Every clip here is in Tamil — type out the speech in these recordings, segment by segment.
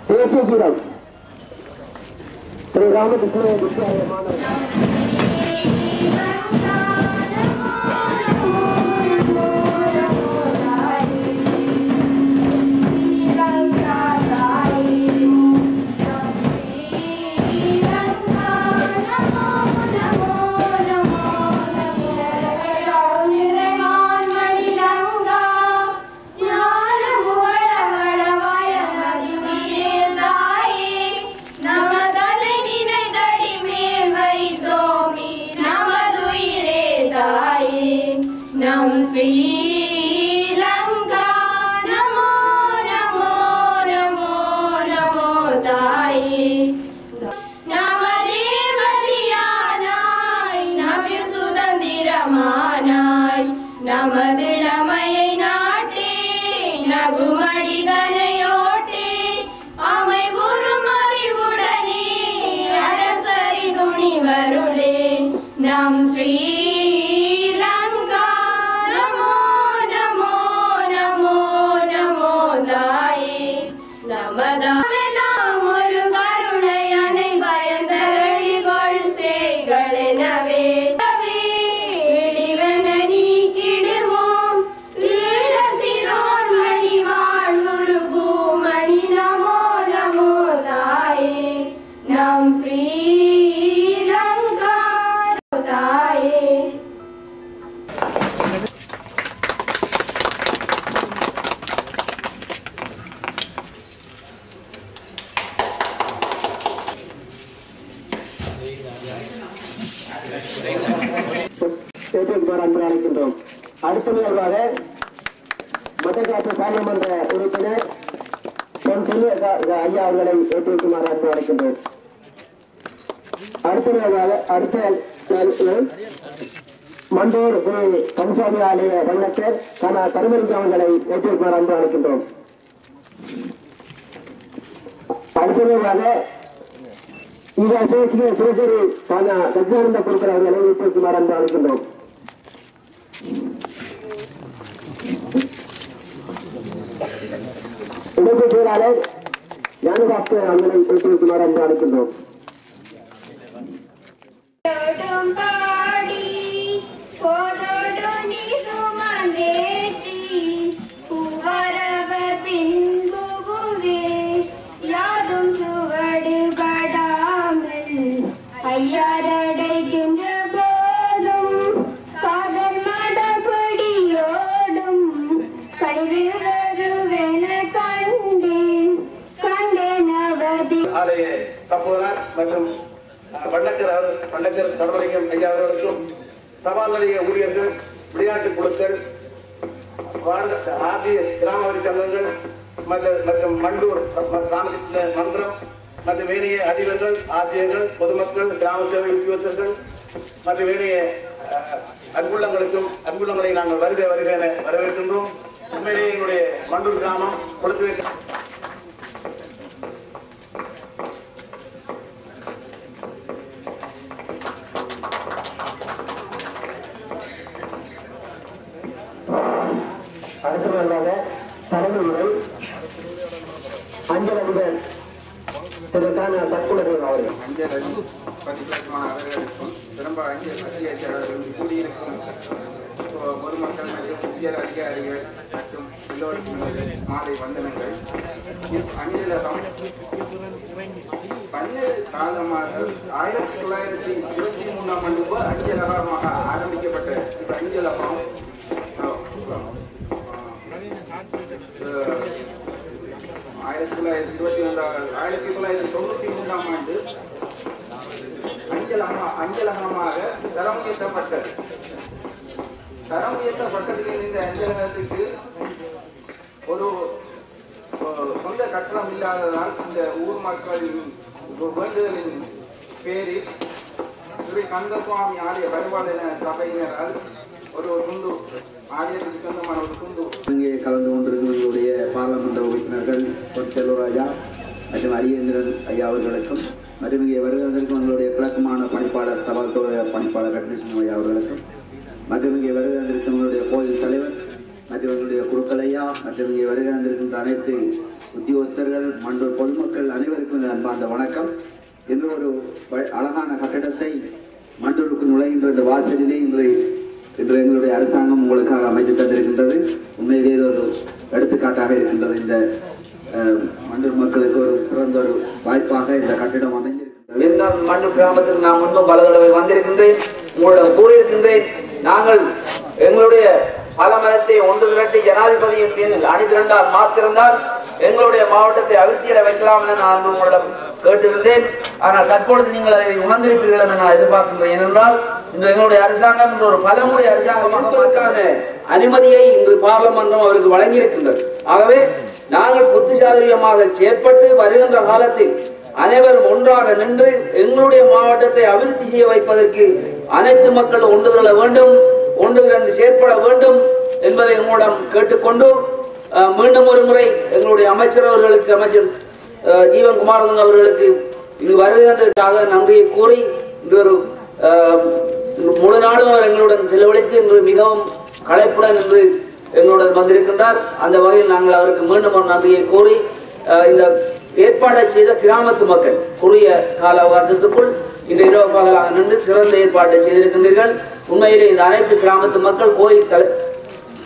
தேசிய கீதம் ஸ்ரீ ராமகிருஷ்ண வித்யாலய மாணவர் அழைக்கின்றோம். அடுத்ததாக மட்டக்களப்பு பாராளுமன்ற உறுப்பினர் ஐயா அவர்களை ஏற்றுக்குமாறு அன்பு அழைக்கின்றோம். அடுத்த மண்டூர் ஸ்ரீ கந்தசுவாமி ஆலய வண்ணக்கர் கருமரிக்கு அவர்களை ஏற்றுக்குமாறு அன்பு அழைக்கின்றோம். அடுத்ததாக இந்த தேசிய சிவசரி சச்சிதானந்த குருக்கள் அவர்களை ஏற்றுக்குமாறு அன்பு அழைக்கின்றோம். இணைப்பு செயலாளர் ஞானபாஸ்கர் அவர்களை ஏற்றுக்குமாறு அன்பு அழைக்கின்றோம். மற்றும் வண்ணக்கர் தர்மலிங்கம் ஐயா அவர்களுக்கும் சவால் நிலைய ஊழியர்கள், விளையாட்டுக் குழுக்கள், RDS கிராம வரி சங்கங்கள் மற்றும் மண்டூர் ராமகிருஷ்ண மன்றம் மற்றும் வேணிய அதிபர்கள், ஆசிரியர்கள், பொதுமக்கள், கிராம சேவை உத்தியோகத்தர்கள் மற்றும் வேணிய அன்புள்ளங்களை நாங்கள் வருக என வரவேற்கின்றோம். உண்மையிலேயே எங்களுடைய மண்டூர் கிராமம் கொடுத்து வைக்க அடுத்ததாக தலைமை முறை அஞ்சல் அதிபர் இதற்கான தற்கொலைகள் அவர்கள் அவர்களுக்கும் சிறந்த கூடியிருக்கும் பொதுமக்கள் மற்றும் உயர் அதிகாரிகள் மற்றும் எல்லோருக்கும் மாலை வந்தனங்கள். அஞ்சலகம் 12 காலமாக 1923ஆம் ஆண்டு அஞ்சலகமாக ஆரம்பிக்கப்பட்ட அஞ்சலகம் 1993ஆம் ஆண்டு அஞ்சலகமாக தரம் உயர்த்தப்பட்டது. தரம் உயர்த்தப்பட்டதில் இந்த அஞ்சலகத்துக்கு ஒரு சொந்த கட்டணம் இல்லாததால் இந்த ஊர் மக்களின் வேண்டுதலின் பேரில் ஸ்ரீ கந்தசுவாமி ஆலய பரிபாலன சபையினரால் ஒரு துண்டு ஆலயத்துக்கு சொந்தமான ஒரு துண்டு இங்கே கலந்து கொண்டிருக்கிறவர்களுடைய பாராளுமன்ற உறுப்பினர்கள் செல்வராஜா மற்றும் அரியேந்திரன் ஐயா அவர்களுக்கும் மற்றும் இங்கே வருவதற்கும் எங்களுடைய கிழக்குமான பணிப்பாளர் தபால்துறை பணிப்பாளர் ரத்னசிங்கம் ஐயா அவர்களுக்கும் மற்றும் இங்கே வருவதற்கும் எங்களுடைய கோயில் தலைவர் மற்றும் எங்களுடைய குருக்கள் ஐயா மற்றும் இங்கே வருகின்ற அனைத்து உத்தியோகஸ்தர்கள், மண்டூர் பொதுமக்கள் அனைவருக்கும் அன்பார்ந்த வணக்கம். இன்று ஒரு அழகான கட்டிடத்தை மண்டூருக்கு நுழைகின்ற இந்த வாசலிலே இன்று எங்களுடைய அரசாங்கம் உங்களுக்காக அமைத்து தந்திருக்கின்றது. உண்மையிலேயே ஒரு எடுத்துக்காட்டாக இருக்கின்றது. இந்த மண்டூர் மக்களுக்கு ஒரு சிறந்த ஒரு வாய்ப்பாக இந்த கட்டிடம் அமைந்திருக்கின்றது. மண்டூர் கிராமத்துக்கு நான் முன்பும் பல தடவை வந்திருக்கின்றேன். உங்களிடம் கூறியிருக்கின்றேன், நாங்கள் எங்களுடைய பலமனத்தை ஒன்று திரட்டி ஜனாதிபதியின் அணிதிரண்டால் மாத்திருந்தால் எங்களுடைய மாவட்டத்தை அவிழ்த்தியிட வைக்கலாம் என நான் உங்களிடம் கேட்டிருந்தேன். ஆனால் தற்பொழுது நீங்கள் அதை உணர்ந்திருப்பீர்கள் என நான் எதிர்பார்க்கின்றேன். ஏனென்றால் இன்று எங்களுடைய அரசாங்கம் இன்று ஒரு பலமுறை அரசாங்கமான அனுமதியை இன்று பார்லமென்றம் அவருக்கு வழங்கியிருக்கின்றது. ஆகவே நாங்கள் புத்திசாலியமாக செயற்பட்டு வருகின்ற காலத்தில் அனைவரும் ஒன்றாக நின்று எங்களுடைய மாவட்டத்தை அபிவிருத்தி செய்ய வைப்பதற்கு அனைத்து மக்களும் ஒன்று திரள வேண்டும், ஒன்று திரண்டு செயற்பட வேண்டும் என்பதை உங்களிடம் கேட்டுக்கொண்டு மீண்டும் ஒரு முறை எங்களுடைய அமைச்சர் அவர்களுக்கு, அமைச்சர் ஜீவன் குமாரதங்க அவர்களுக்கு இது வருவதற்காக நன்றியை கூறி இன்று ஒரு முழு நாளும் அவர் எங்களுடன் செலவழித்து இன்று மிகவும் களைப்புடன் இன்று எங்களுடன் வந்திருக்கின்றார். அந்த வகையில் நாங்கள் அவருக்கு மீண்டும் ஒரு நன்றியை கூறி இந்த ஏற்பாடை செய்த கிராமத்து மக்கள் குறுகிய கால அவகாசத்துக்குள் இந்த இரவு பகலாக நின்று சிறந்த ஏற்பாட்டை செய்திருக்கின்றீர்கள். உண்மையிலே இந்த அனைத்து கிராமத்து மக்கள், கோயில்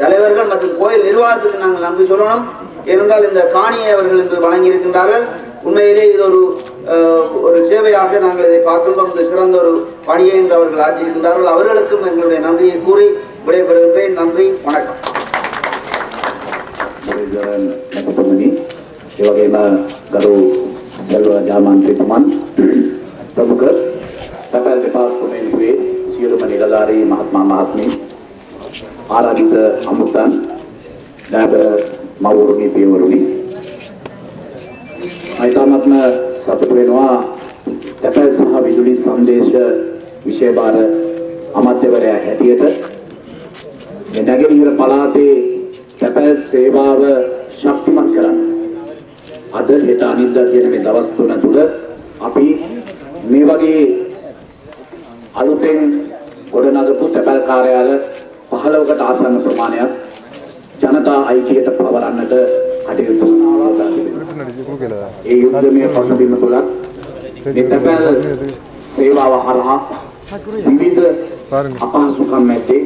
தலைவர்கள் மற்றும் கோயில் நிர்வாகத்துக்கு நாங்கள் நன்றி சொல்லணும். ஏனென்றால் இந்த காணியை அவர்கள் இன்று வழங்கியிருக்கின்றார்கள். உண்மையிலே இது ஒரு சேவையாக நாங்கள் இதை பார்க்கின்றோம். இந்த சிறந்த ஒரு பணியை இன்று அவர்கள் ஆற்றியிருக்கின்றார்கள். அவர்களுக்கும் எங்களுடைய நன்றியை கூறி விடைபெறுகின்றேன். நன்றி, வணக்கம். ගරු සෙල්ව ජාමන්ත්‍රීතුමන් ප්‍රමුඛ තැපැල් දෙපාර්තමේන්තුවේ සියලුම නිලධාරී මහත්මා මහත්මී ආරාධිත අමුත්තන් නායක මවුරුනි පියවරුනි අයිතාමත්ම සතුටු වෙනවා තැපැල් සහ විදුලි සංදේශ විෂය භාර අමාත්‍යවරයා හැටියට මේ නැගෙනහිර පළාතේ තැපැල් සේවාව ශක්තිමත් කරන්න අද හෙට අනිද්දා කියන මේ දවස් තුන තුළ අපි මේ වගේ අලුතෙන් ගොඩනගපු තැපැල් කාර්යාල 15කට ආසන්න ප්‍රමාණයක් ජනතා අයිතියට පවරන්නට කටයුතු කරනවා. ඒ යුද්ධමය පසුබිම තුළ මේ තැපැල් සේවාව හරහා විවිධ අපහසුකම් මැද්දේ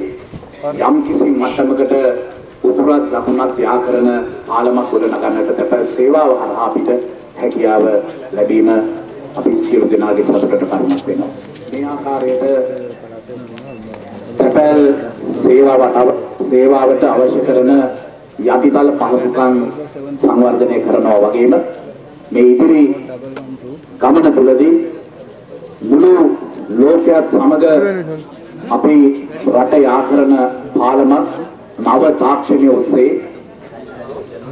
යම් කිසි මට්ටමකට උතුරත් දකුණත් ව්‍යාකරණ ආලමක් ගොඩනගන්නට තැපැල් සේවාව හරහා අපිට හැකියාව ලැබීම අපි සියලු දෙනාගේ සතුටට කරුණක් වෙනවා. මේ ආකාරයට තැපැල් සේවාවට අවශ්‍ය කරන යටිතල පහසුකම් සංවර්ධනය කරනවා වගේම මේ ඉදිරි ගමන තුළදී මුළු ලෝකයත් සමග අපි රට යාකරන පාලමක් නව තාක්ෂණය ඔස්සේ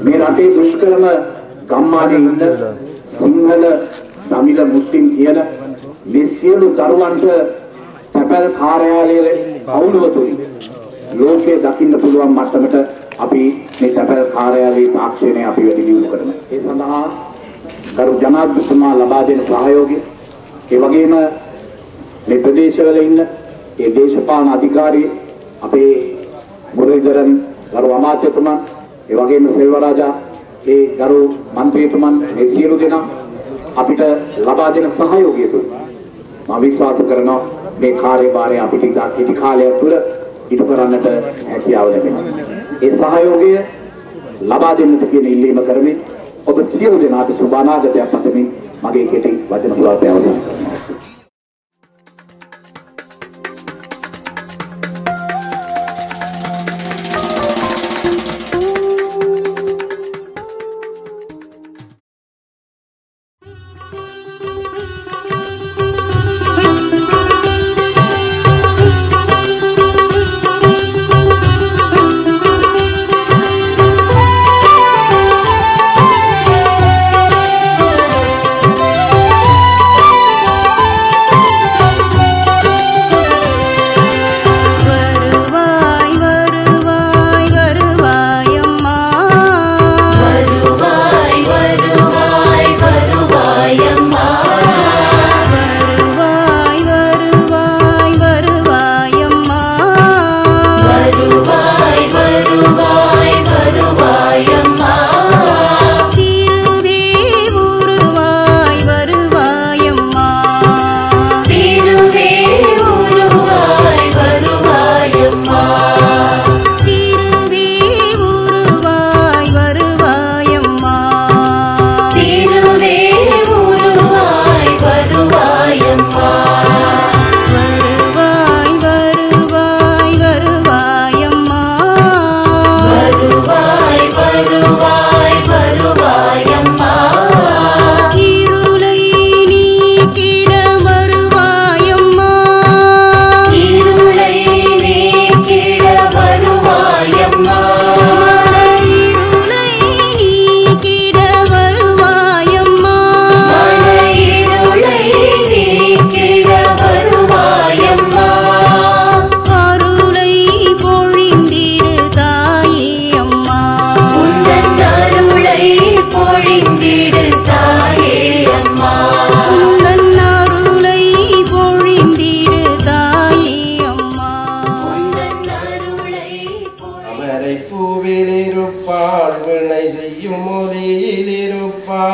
මේ රටේ දුෂ්කරම ගම්මානයේ ඉන්න සිංහල, දමිළ, මුස්ලිම් කියන මේ සියලු දරුවන්ට තැපැල් කාර්යාලයේ අවුලුව තුලින් ලෝකයේ දකින්න පුළුවන් මට්ටමට අපි මේ තැපැල් කාර්යාලයේ තාක්ෂණය අපි වැඩි දියුණු කරනවා. ඒ සඳහා ගරු ජනාධිපතිතුමා ලබා දෙන සහයෝගය, ඒ වගේම මේ ප්‍රදේශවල ඉන්න ඒ දේශපාලන අධිකාරී අපේ මුරලිදරන් ගරු අමාත්‍යතුමන්, ඒ වගේම සෙල්වරාජා, ඒ ගරු මන්ත්‍රීතුමන්, මේ සියලු දෙනා අපිට ලබා දෙන සහයෝගය තුළ මම විශ්වාස කරනවා මේ කාර්යභාරය අපිට ඉතා කාලයක් තුළ ඉටු කරන්නට හැකියාව ලැබෙනවා. ඒ සහයෝගය ලබා දෙන්නට කියන ඉල්ලීම කරමින් ඔබ සියලු දෙනාට සුබ අනාගතයක් පතමින් මගේ කෙටි වචන පුරාපය අවසන් කරනවා.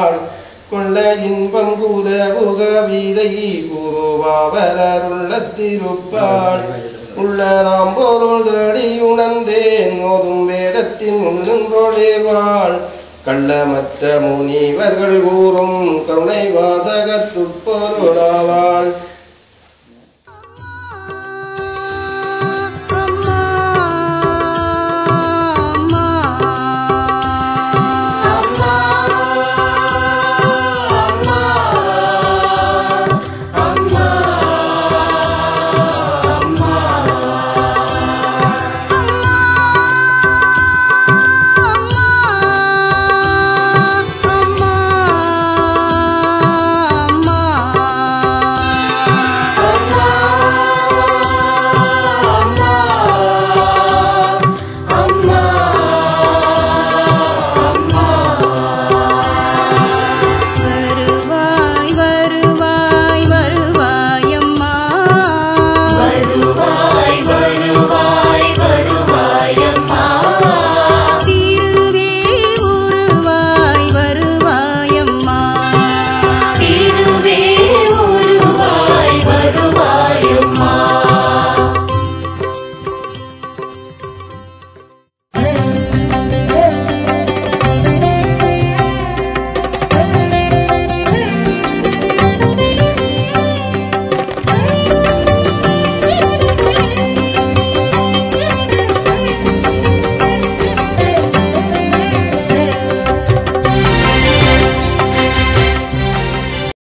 கூறுவாள் கொள்ள இன்பம் கூறவுக வீதை கூறுவாவலருள்ள திருப்பாள் உள்ள நாம் பொருள் தேடி உணர்ந்தேன் ஓதும் வேதத்தின் உள்ளொழிவாள் கள்ளமற்ற முனிவர்கள் கூறும் கருணை வாசகத்துப்பொருளாவாள்